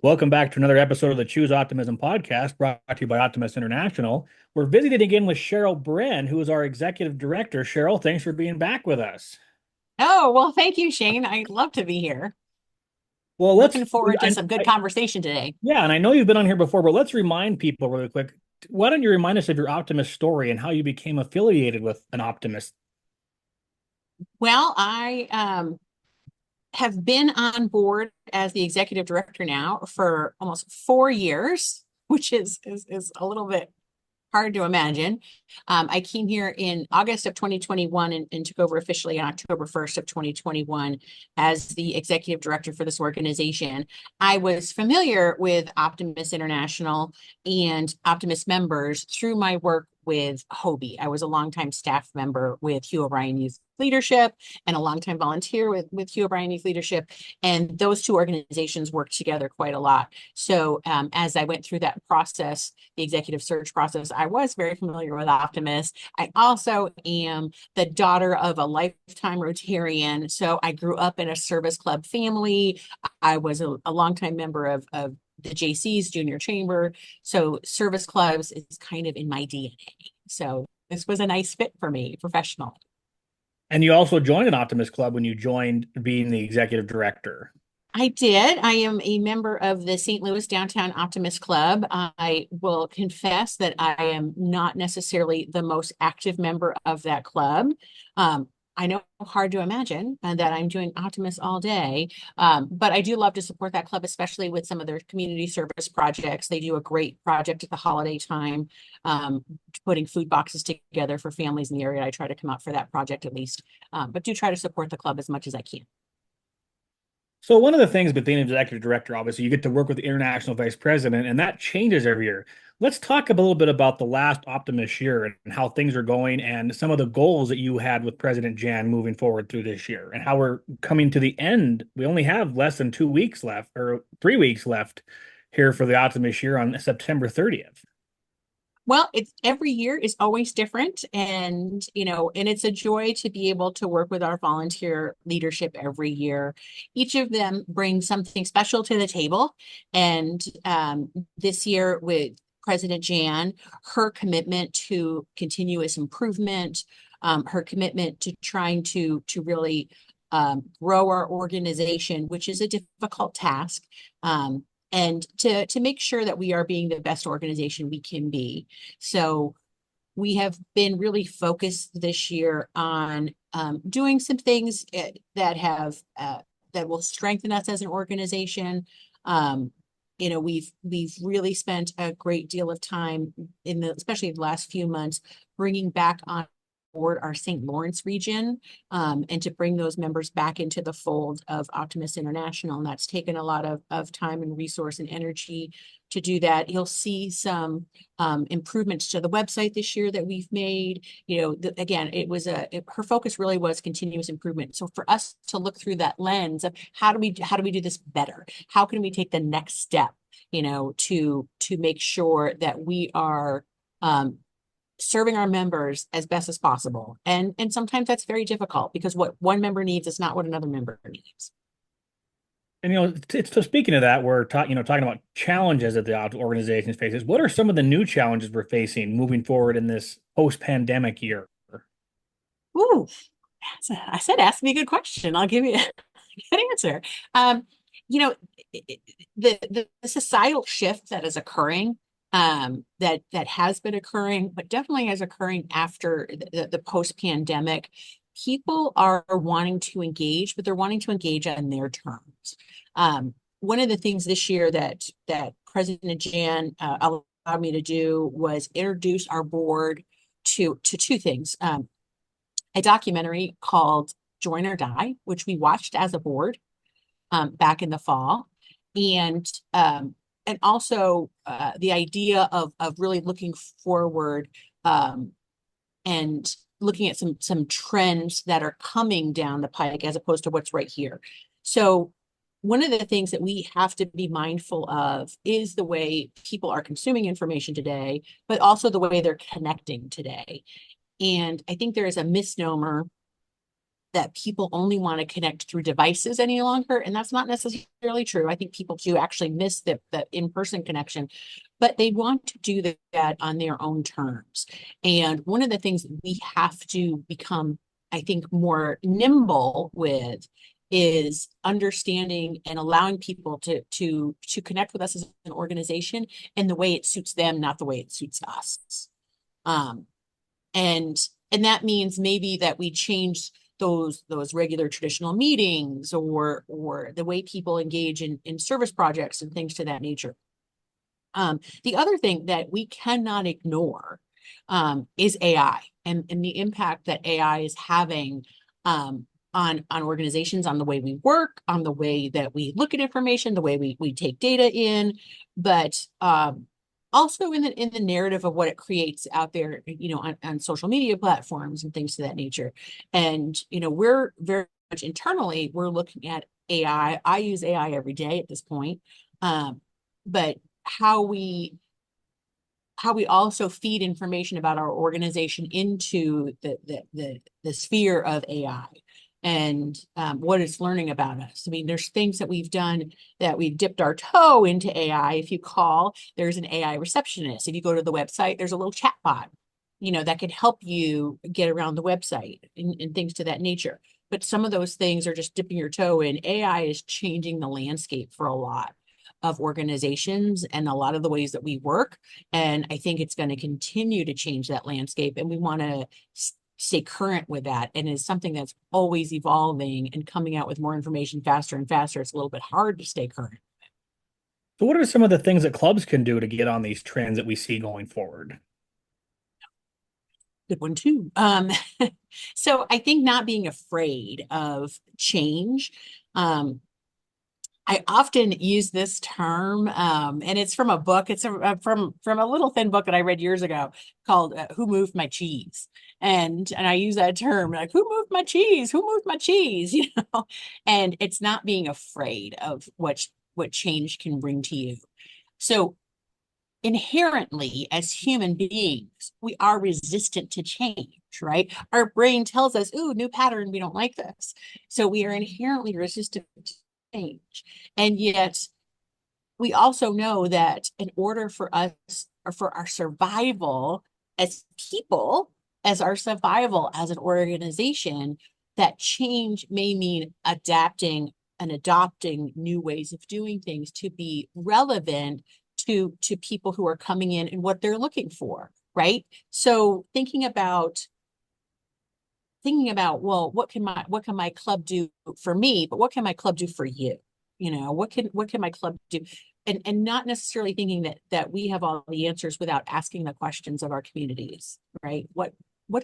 Welcome back to another episode of the Choose Optimism podcast brought to you by Optimist International. We're visiting again with Cheryl Brenn, who is our executive director. Cheryl, thanks for being back with us. Oh, well, thank you, Shane. I'd love to be here. Well, Looking forward to some good I, conversation today. yeah, and I know you've been on here before, but let's remind people really quick. Why don't you remind us of your Optimist story and how you became affiliated with an Optimist? Well, I have been on board as the executive director now for almost 4 years, which is a little bit hard to imagine. I came here in August of 2021 and took over officially on October 1st of 2021 as the executive director for this organization. I was familiar with Optimist International and Optimist members through my work with Hobie. I was a longtime staff member with Hugh O'Brien Youth Leadership and a longtime volunteer with Hugh O'Brien Youth Leadership. And those two organizations work together quite a lot. So as I went through that process, the executive search process, I was very familiar with Optimist. I also am the daughter of a lifetime Rotarian. So I grew up in a service club family. I was a longtime member of the JC's Junior Chamber. So service clubs is kind of in my DNA. So this was a nice fit for me professionally. And you also joined an Optimist Club when you joined being the executive director. I did. I am a member of the St. Louis Downtown Optimist Club. I will confess that I am not necessarily the most active member of that club. I know hard to imagine that I'm doing Optimist all day, but I do love to support that club, especially with some of their community service projects. They do a great project at the holiday time, putting food boxes together for families in the area. I try to come out for that project at least, but do try to support the club as much as I can. So one of the things with being an executive director, obviously, you get to work with the international vice president, and that changes every year. Let's talk a little bit about the last Optimist year and how things are going and some of the goals that you had with President Jan moving forward through this year and how we're coming to the end. We only have less than 2 weeks left or 3 weeks left here for the Optimist year on September 30th. Well, it's every year is always different. And, and it's a joy to be able to work with our volunteer leadership every year. Each of them brings something special to the table. And this year with President Jan, her commitment to continuous improvement, her commitment to trying to really grow our organization, which is a difficult task. And to make sure that we are being the best organization we can be. So we have been really focused this year on doing some things that will strengthen us as an organization. We've really spent a great deal of time especially the last few months, bringing back on board our St. Lawrence region, and to bring those members back into the fold of Optimist International. And that's taken a lot of time and resource and energy to do that. You'll see some improvements to the website this year that we've made. Again, her focus really was continuous improvement. So for us to look through that lens of how do we do this better? How can we take the next step, to make sure that we are serving our members as best as possible. And sometimes that's very difficult because what one member needs is not what another member needs. And so speaking of that, we're talking about challenges that the organization faces. What are some of the new challenges we're facing moving forward in this post-pandemic year? Ooh, I said, ask me a good question. I'll give you a good answer. You know, the societal shift that is occurring, that has been occurring, but definitely is occurring after the post-pandemic. People are wanting to engage, but they're wanting to engage on their terms. One of the things this year that President Jan allowed me to do was introduce our board to two things. A documentary called Join or Die, which we watched as a board back in the fall, and also the idea of really looking forward, and looking at some trends that are coming down the pike as opposed to what's right here. So one of the things that we have to be mindful of is the way people are consuming information today, but also the way they're connecting today. And I think there is a misnomer that people only want to connect through devices any longer. And that's not necessarily true. I think people do actually miss the in-person connection, but they want to do that on their own terms. And one of the things that we have to become, I think, more nimble with is understanding and allowing people to connect with us as an organization in the way it suits them, not the way it suits us. Um, and and that means maybe that we change those regular traditional meetings or the way people engage in service projects and things to that nature. The other thing that we cannot ignore is AI and the impact that AI is having on organizations, on the way we work, on the way that we look at information, the way we take data in, but also in the narrative of what it creates out there, on social media platforms and things to that nature. And we're very much internally, we're looking at AI. I use AI every day at this point, but how we also feed information about our organization into the sphere of AI and what it's learning about us. I mean, there's things that we've done that we've dipped our toe into AI. If you call, there's an AI receptionist. If you go to the website, there's a little chat bot, that could help you get around the website and things to that nature. But some of those things are just dipping your toe in. AI is changing the landscape for a lot of organizations and a lot of the ways that we work. And I think it's going to continue to change that landscape. And we want to stay current with that. And it's something that's always evolving and coming out with more information faster and faster. It's a little bit hard to stay current. So what are some of the things that clubs can do to get on these trends that we see going forward? Good one too. So I think not being afraid of change. I often use this term, and it's from a book. It's from a little thin book that I read years ago called "Who Moved My Cheese," and I use that term like "Who moved my cheese? Who moved my cheese?" And it's not being afraid of what change can bring to you. So inherently, as human beings, we are resistant to change, right? Our brain tells us, "Ooh, new pattern, we don't like this," so we are inherently resistant to change. And yet we also know that in order for us or for our survival as people, as our survival as an organization, that change may mean adapting and adopting new ways of doing things to be relevant to people who are coming in and what they're looking for, right? So thinking about, well, what can my club do for me, but what can my club do for you? What can my club do? And not necessarily thinking that we have all the answers without asking the questions of our communities, right? What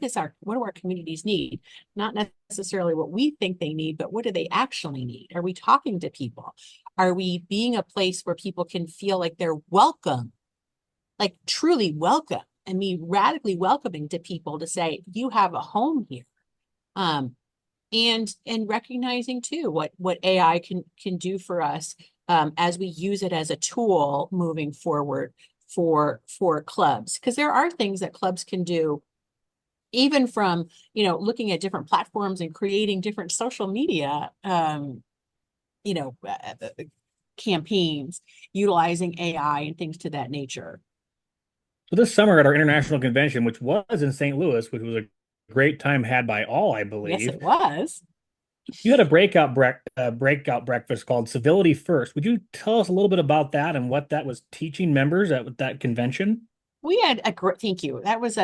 do our communities need? Not necessarily what we think they need, but what do they actually need? Are we talking to people? Are we being a place where people can feel like they're welcome, like truly welcome, and be radically welcoming to people to say, you have a home here? Um, and recognizing too what AI can do for us as we use it as a tool moving forward for clubs, because there are things that clubs can do even from looking at different platforms and creating different social media you know uh, uh, campaigns utilizing AI and things to that nature. So this summer at our international convention, which was in St. Louis, which was a great time had by all, I Yes, believe, it was. you had a breakout breakfast called Civility First. Would you tell us a little bit about that and what that was teaching members at that convention? We had a great, thank you. That was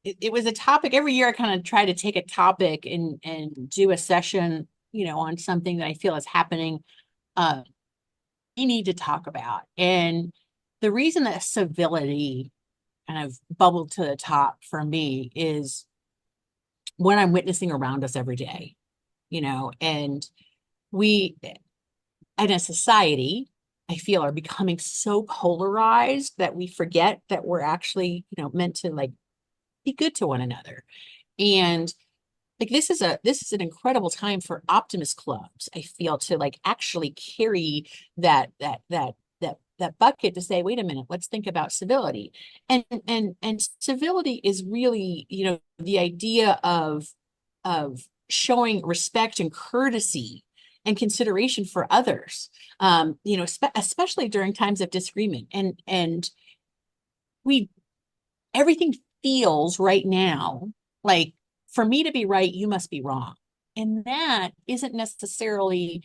it was a topic every year. I kind of try to take a topic and do a session, on something that I feel is happening. Uh, we need to talk about. And the reason that civility kind of bubbled to the top for me is what I'm witnessing around us every day, and we, in a society, I feel are becoming so polarized that we forget that we're actually, meant to like be good to one another. And like this is an incredible time for optimist clubs, I feel, to like actually carry that bucket to say, wait a minute, let's think about civility. And civility is really, the idea of of showing respect and courtesy and consideration for others, you know, especially during times of disagreement. And we everything feels right now like, for me to be right, you must be wrong. And that isn't necessarily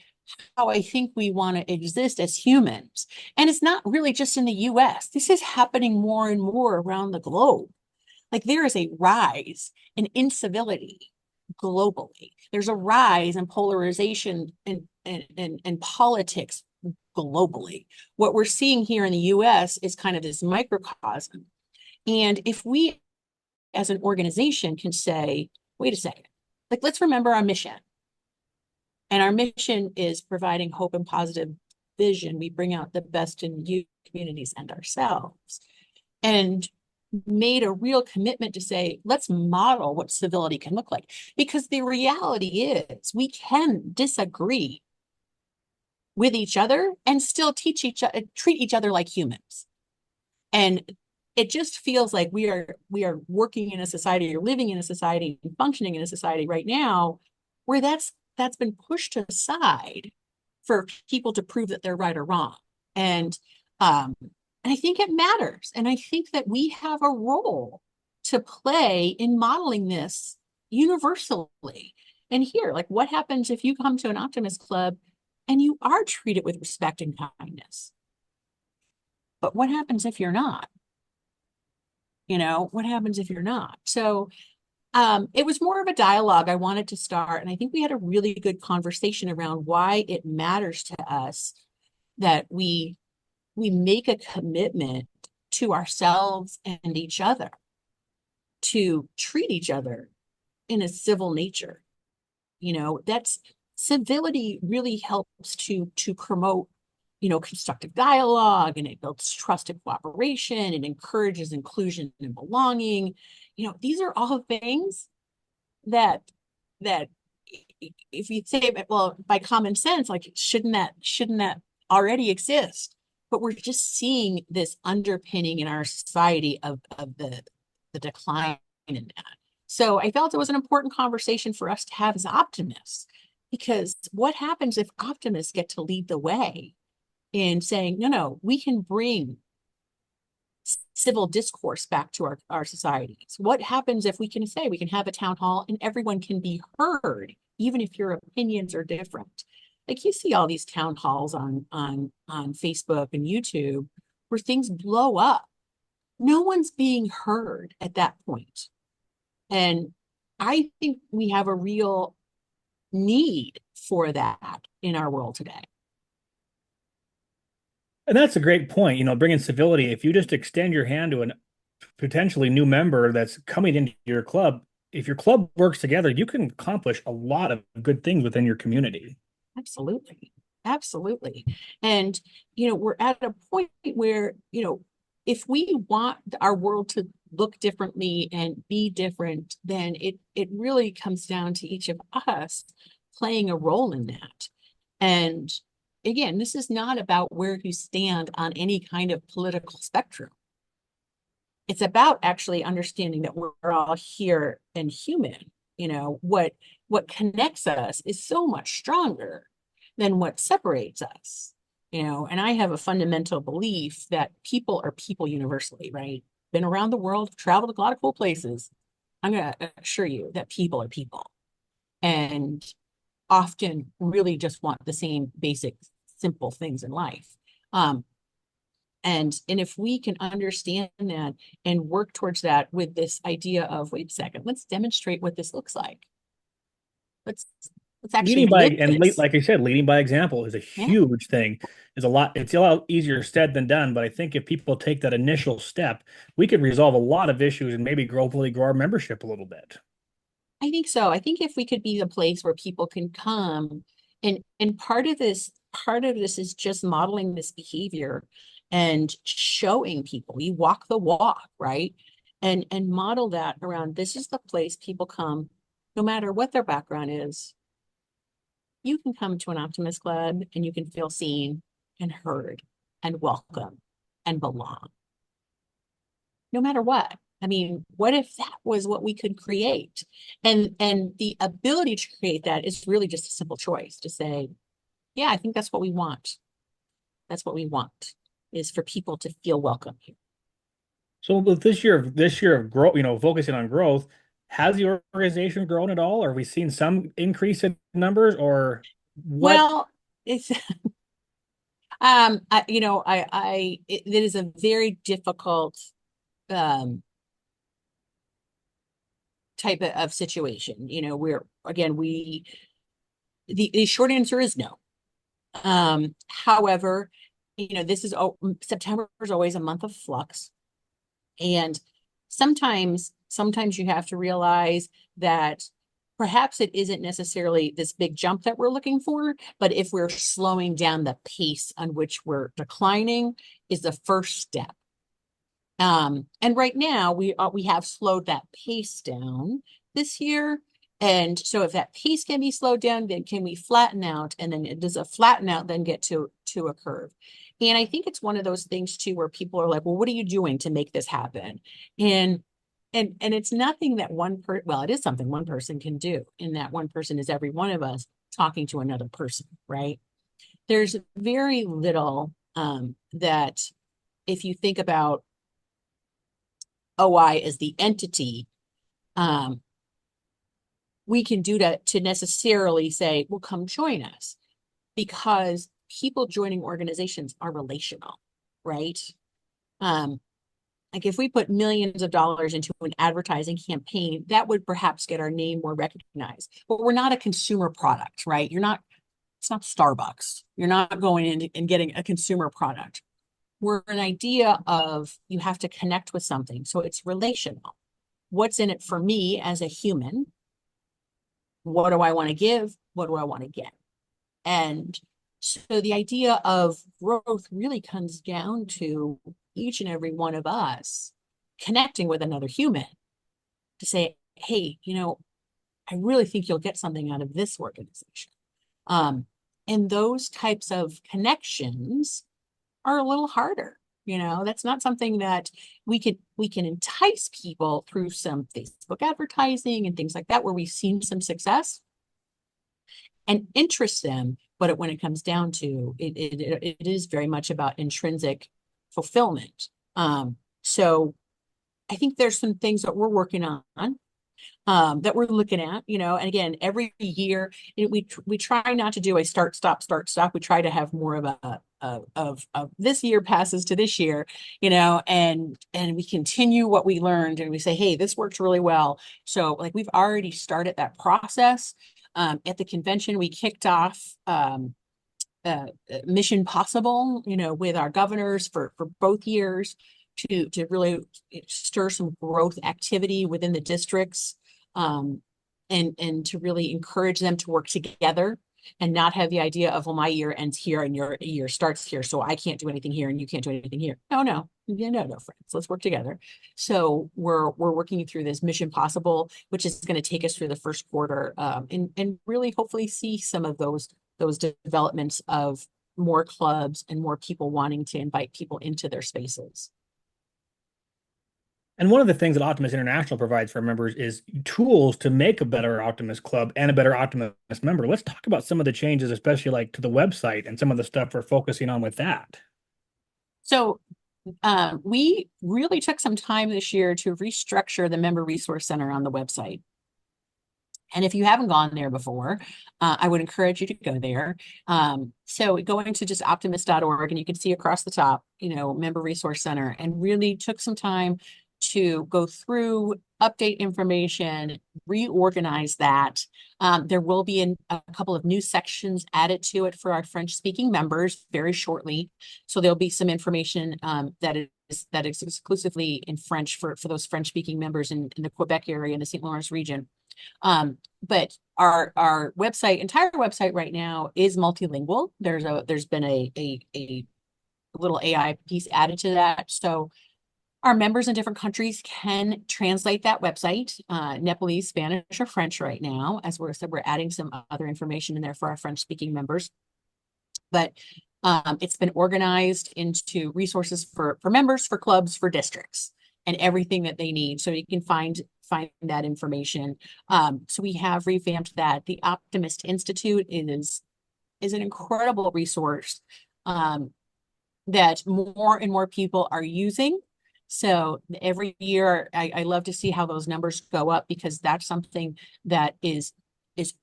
how I think we want to exist as humans. And it's not really just in the US. This is happening more and more around the globe. Like, there is a rise in incivility globally. There's a rise in polarization and politics globally. What we're seeing here in the US is kind of this microcosm. And if we as an organization can say, wait a second, like, let's remember our mission. And our mission is providing hope and positive vision. We bring out the best in youth, communities, and ourselves. And made a real commitment to say, let's model what civility can look like. Because the reality is, we can disagree with each other and still treat each other like humans. And it just feels like we are working in a society, or living in a society, and functioning in a society right now where that's been pushed aside for people to prove that they're right or wrong. And I think it matters. And I think that we have a role to play in modeling this universally. And here, like, what happens if you come to an optimist club and you are treated with respect and kindness? But what happens if you're not? You know, what happens if you're not? So it was more of a dialogue I wanted to start. And I think we had a really good conversation around why it matters to us that we make a commitment to ourselves and each other to treat each other in a civil nature. You know, that's civility really helps to promote, you know, constructive dialogue, and it builds trust and cooperation, and encourages inclusion and belonging. You know, these are all things that that if you say, well, by common sense, like, shouldn't that already exist? But we're just seeing this underpinning in our society of the decline in that. So I felt it was an important conversation for us to have as optimists, because what happens if optimists get to lead the way in saying, no, we can bring civil discourse back to our societies? What happens if we can say, we can have a town hall and everyone can be heard, even if your opinions are different? Like, you see all these town halls on Facebook and YouTube where things blow up. No one's being heard at that point. And I think we have a real need for that in our world today. And that's a great point. You know, bringing civility. If you just extend your hand to a potentially new member that's coming into your club, if your club works together, you can accomplish a lot of good things within your community. Absolutely. Absolutely. And, you know, we're at a point where, you know, if we want our world to look differently and be different, then it really comes down to each of us playing a role in that. And again, this is not about where you stand on any kind of political spectrum. It's about actually understanding that we're all here and human. You know, what connects us is so much stronger than what separates us. You know, and I have a fundamental belief that people are people universally, right? Been around the world, traveled a lot of cool places. I'm going to assure you that people are people, and often really just want the same basic, simple things in life. Um, and if we can understand that and work towards that with this idea of, wait a second, let's demonstrate what this looks like. Let's let's actually Leading by live and this. like I said, leading by example is a Yeah, huge thing. Is a lot. It's a lot easier said than done. But I think if people take that initial step, we could resolve a lot of issues and maybe hopefully grow our membership a little bit. I think so. I think if we could be the place where people can come, and part of this is just modeling this behavior and showing people you walk the walk, right? And model that around, this is the place people come, no matter what their background is. You can come to an optimist club and you can feel seen and heard and welcome and belong, no matter what. I mean, what if that was what we could create? And the ability to create that is really just a simple choice to say, yeah, I think that's what we want. That's what we want, is for people to feel welcome here. So with this year of growth, focusing on growth, has the organization grown at all? Or have we seen some increase in numbers, or what? Well, it's it is a very difficult um type of situation. We're again, the short answer is no. However, this is September is always a month of flux. And sometimes you have to realize that perhaps it isn't necessarily this big jump that we're looking for, but if we're slowing down the pace on which we're declining is the first step. And right now we have slowed that pace down this year. And so if that pace can be slowed down, then can we flatten out? And then does a flatten out then get to a curve? And I think it's one of those things too, where people are like, well, what are you doing to make this happen? And and it's nothing that well, it is something one person can do. And that one person is every one of us talking to another person, right? There's very little that if you think about OI as the entity, um, we can do to necessarily say, well, come join us, because people joining organizations are relational, right? Um, like if we put millions of dollars into an advertising campaign, that would perhaps get our name more recognized. But we're not a consumer product, right? It's not Starbucks. You're not going in and getting a consumer product. We're an idea of you have to connect with something. So it's relational. What's in it for me as a human? What do I want to give? What do I want to get? And so the idea of growth really comes down to each and every one of us connecting with another human to say, hey, I really think you'll get something out of this organization. Um, and those types of connections are a little harder. That's not something that we can entice people through some Facebook advertising and things like that, where we've seen some success and interest them. But when it comes down to it, it is very much about intrinsic fulfillment. So I think there's some things that we're working on, that we're looking at, and again, every year we try not to do a start, stop, start, stop. We try to have more of of this year passes to this year, and we continue what we learned, and we say, hey, this works really well. So like we've already started that process. At the convention, we kicked off Mission Possible, with our governors for both years to really stir some growth activity within the districts, and to really encourage them to work together and not have the idea of, well, my year ends here and your year starts here, so I can't do anything here and you can't do anything here. No, friends, let's work together. So we're working through this Mission Possible, which is going to take us through the first quarter, and really hopefully see some of those developments of more clubs and more people wanting to invite people into their spaces. And one of the things that Optimist International provides for members is tools to make a better Optimist club and a better Optimist member. Let's talk about some of the changes, especially like to the website and some of the stuff we're focusing on with that. So we really took some time this year to restructure the Member Resource Center on the website. And if you haven't gone there before, I would encourage you to go there. So going to just optimist.org, and you can see across the top, Member Resource Center, and really took some time to go through, update information, reorganize that. There will be a couple of new sections added to it for our French-speaking members very shortly. So there'll be some information that is exclusively in French for those French-speaking members in the Quebec area and the St. Lawrence region. But our entire website right now is multilingual. There's been a little AI piece added to that. So our members in different countries can translate that website, Nepalese, Spanish, or French right now. As we're adding some other information in there for our French-speaking members. But it's been organized into resources for members, for clubs, for districts. and everything that they need, so you can find that information. So we have revamped that. The Optimist Institute is an incredible resource that more and more people are using. So every year, I love to see how those numbers go up, because that's something that is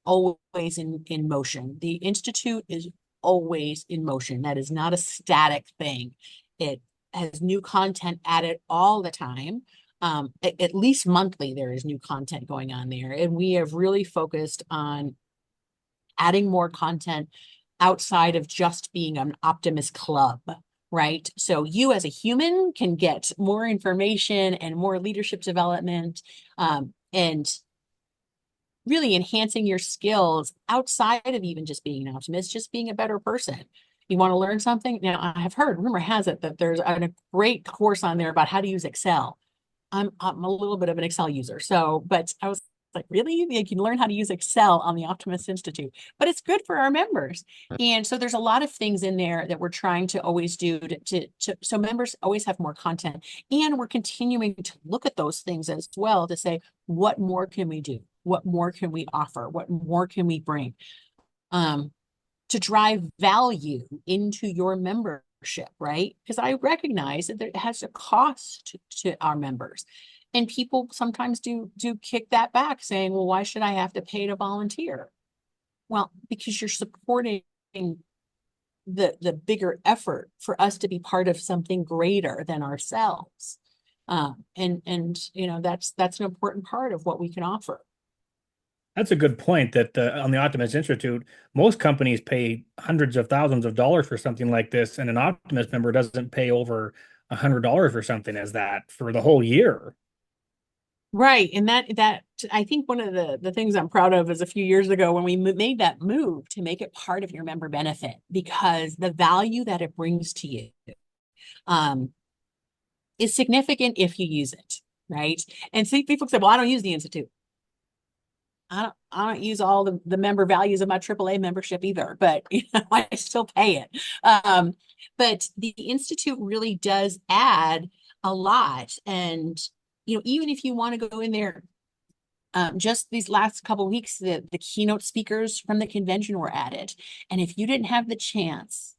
always in motion. The Institute is always in motion. That is not a static thing. It has new content added all the time. At least monthly, there is new content going on there. And we have really focused on adding more content outside of just being an optimist club, right? So you as a human can get more information and more leadership development, and really enhancing your skills outside of even just being an optimist, just being a better person. You want to learn something? Now, I have heard, rumor has it that there's a great course on there about how to use Excel. I'm a little bit of an Excel user. So, but I was like, really? You can learn how to use Excel on the Optimist Institute, but it's good for our members. And so there's a lot of things in there that we're trying to always do so members always have more content. And we're continuing to look at those things as well to say, what more can we do? What more can we offer? What more can we bring? To drive value into your membership, right? Because I recognize that it has a cost to our members. And people sometimes do kick that back, saying, well, why should I have to pay to volunteer? Well, because you're supporting the bigger effort for us to be part of something greater than ourselves. And that's an important part of what we can offer. That's a good point that on the Optimist Institute, most companies pay hundreds of thousands of dollars for something like this, and an Optimist member doesn't pay over $100 for something as that for the whole year. Right. And that I think one of the things I'm proud of is a few years ago when we made that move to make it part of your member benefit, because the value that it brings to you um, is significant if you use it. Right. And see, people say, well, I don't use the Institute. I don't use all the member values of my AAA membership either, but I still pay it. But the Institute really does add a lot. And even if you want to go in there, just these last couple of weeks, the keynote speakers from the convention were added. And if you didn't have the chance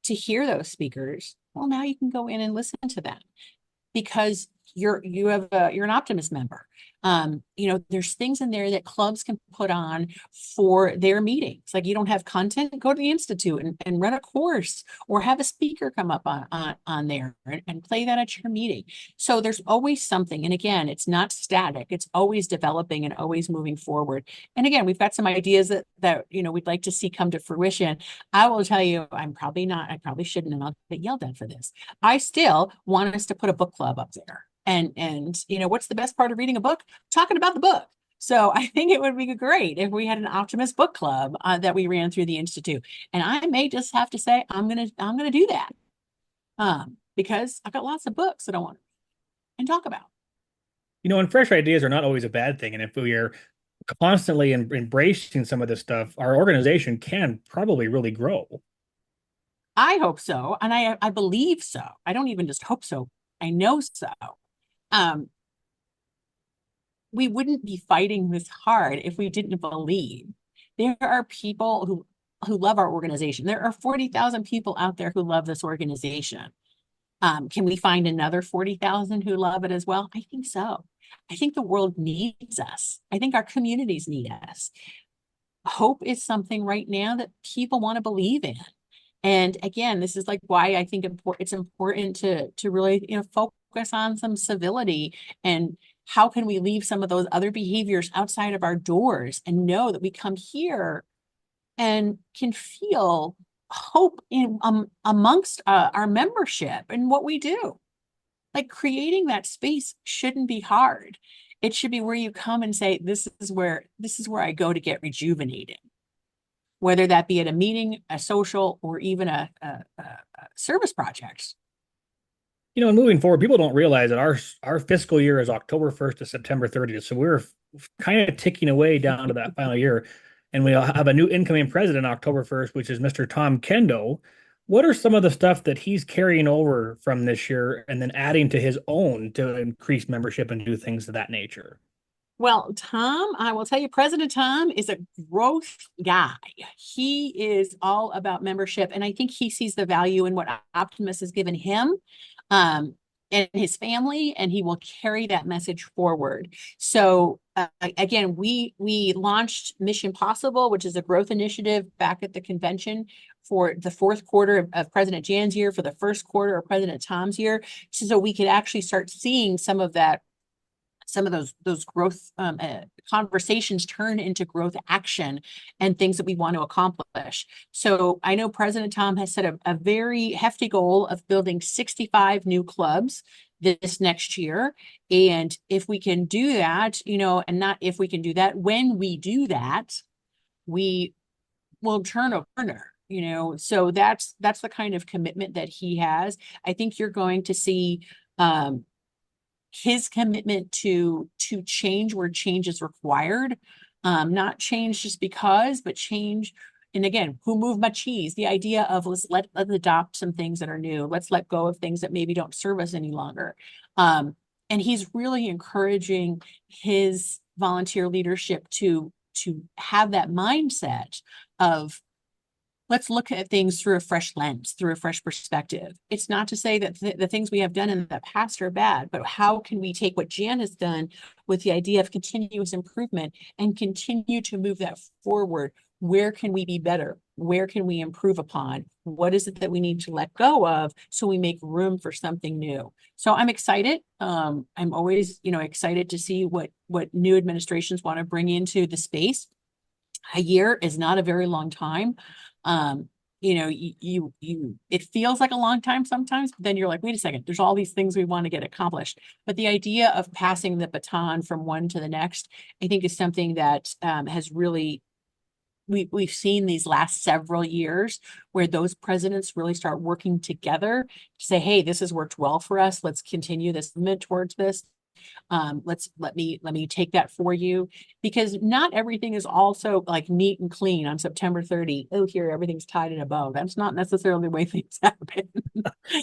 to hear those speakers, well, now you can go in and listen to them, because you're an Optimist member. There's things in there that clubs can put on for their meetings. Like, you don't have content, go to the Institute and run a course, or have a speaker come up on there and play that at your meeting. So there's always something. And again, it's not static. It's always developing and always moving forward. And again, we've got some ideas that we'd like to see come to fruition. I will tell you, I probably shouldn't, and I'll get yelled at for this. I still want us to put a book club up there. And what's the best part of reading a book? Talking about the book. So I think it would be great if we had an Optimist book club that we ran through the Institute. And I may just have to say, I'm gonna do that, because I've got lots of books that I want to and talk about. And fresh ideas are not always a bad thing. And if we are constantly embracing some of this stuff, our organization can probably really grow. I hope so, and I believe so. I don't even just hope so. I know so. We wouldn't be fighting this hard if we didn't believe. There are people who love our organization. There are 40,000 people out there who love this organization. Can we find another 40,000 who love it as well? I think so. I think the world needs us. I think our communities need us. Hope is something right now that people want to believe in. And again, this is like why I think it's important to really focus on some civility, and how can we leave some of those other behaviors outside of our doors and know that we come here and can feel hope in amongst our membership and what we do. Like, creating that space shouldn't be hard. It should be where you come and say, this is where I go to get rejuvenated. Whether that be at a meeting, a social, or even a service project. And moving forward, people don't realize that our fiscal year is October 1st to September 30th. So we're kind of ticking away down to that final year. And we'll have a new incoming president October 1st, which is Mr. Tom Kendo, What are some of the stuff that he's carrying over from this year and then adding to his own to increase membership and do things of that nature? Well, Tom, I will tell you, President Tom is a growth guy. He is all about membership, and I think he sees the value in what Optimus has given him, um, and his family, and he will carry that message forward. So, again, we launched Mission Possible, which is a growth initiative back at the convention for the fourth quarter of President Jan's year, for the first quarter of President Tom's year, so we could actually start seeing some of those growth conversations turn into growth action and things that we want to accomplish. So I know President Tom has set a very hefty goal of building 65 new clubs this next year. And if we can do that, and not if we can do that, when we do that, we will turn a corner. So that's the kind of commitment that he has. I think you're going to see his commitment to change where change is required, not change just because, but change. And again, who moved my cheese? The idea of let's adopt some things that are new. Let's let go of things that maybe don't serve us any longer. And he's really encouraging his volunteer leadership to have that mindset of let's look at things through a fresh lens, through a fresh perspective. It's not to say that the things we have done in the past are bad, but how can we take what Jan has done with the idea of continuous improvement and continue to move that forward? Where can we be better? Where can we improve upon? What is it that we need to let go of so we make room for something new? So I'm excited. I'm always, excited to see what new administrations want to bring into the space. A year is not a very long time. It feels like a long time sometimes, but then you're like, wait a second, there's all these things we want to get accomplished. But the idea of passing the baton from one to the next, I think is something that has really we've seen these last several years where those presidents really start working together to say, hey, this has worked well for us. Let's continue this movement towards this. Let me take that for you, because not everything is also like neat and clean on September 30. Oh, here everything's tied in a bow. That's not necessarily the way things happen.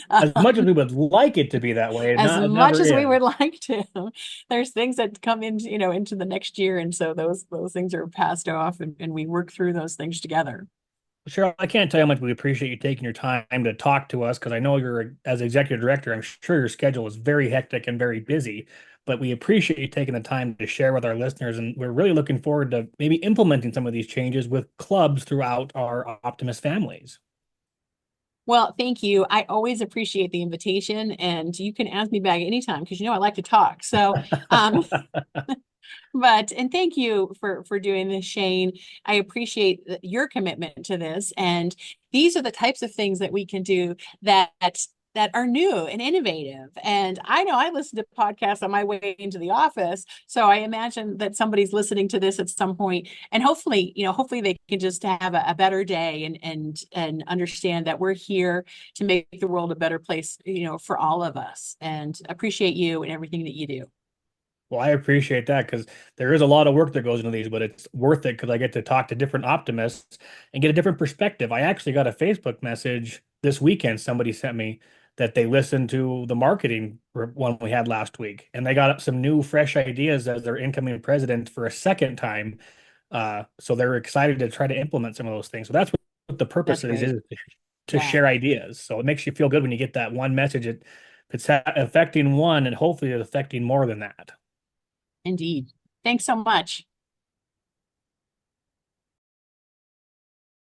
As much as um, we would like it to be that way, as it much never as we is. would like to, there's things that come in, into the next year, and so those things are passed off, and we work through those things together. Cheryl, I can't tell you how much we appreciate you taking your time to talk to us because I know as executive director, I'm sure your schedule is very hectic and very busy, but we appreciate you taking the time to share with our listeners. And we're really looking forward to maybe implementing some of these changes with clubs throughout our Optimist families. Well, thank you. I always appreciate the invitation, and you can ask me back anytime because I like to talk. So, um, and thank you for doing this, Shane. I appreciate your commitment to this, and these are the types of things that we can do that are new and innovative. And I know I listen to podcasts on my way into the office, so I imagine that somebody's listening to this at some point, and hopefully they can just have a better day and understand that we're here to make the world a better place, for all of us. And appreciate you and everything that you do. Well, I appreciate that because there is a lot of work that goes into these, but it's worth it because I get to talk to different optimists and get a different perspective. I actually got a Facebook message this weekend. Somebody sent me that they listened to the marketing one we had last week, and they got up some new, fresh ideas as their incoming president for a second time. So they're excited to try to implement some of those things. So that's what the purpose That's of these great. is to Yeah, share ideas. So it makes you feel good when you get that one message. It's affecting one, and hopefully it's affecting more than that. indeed. Thanks so much.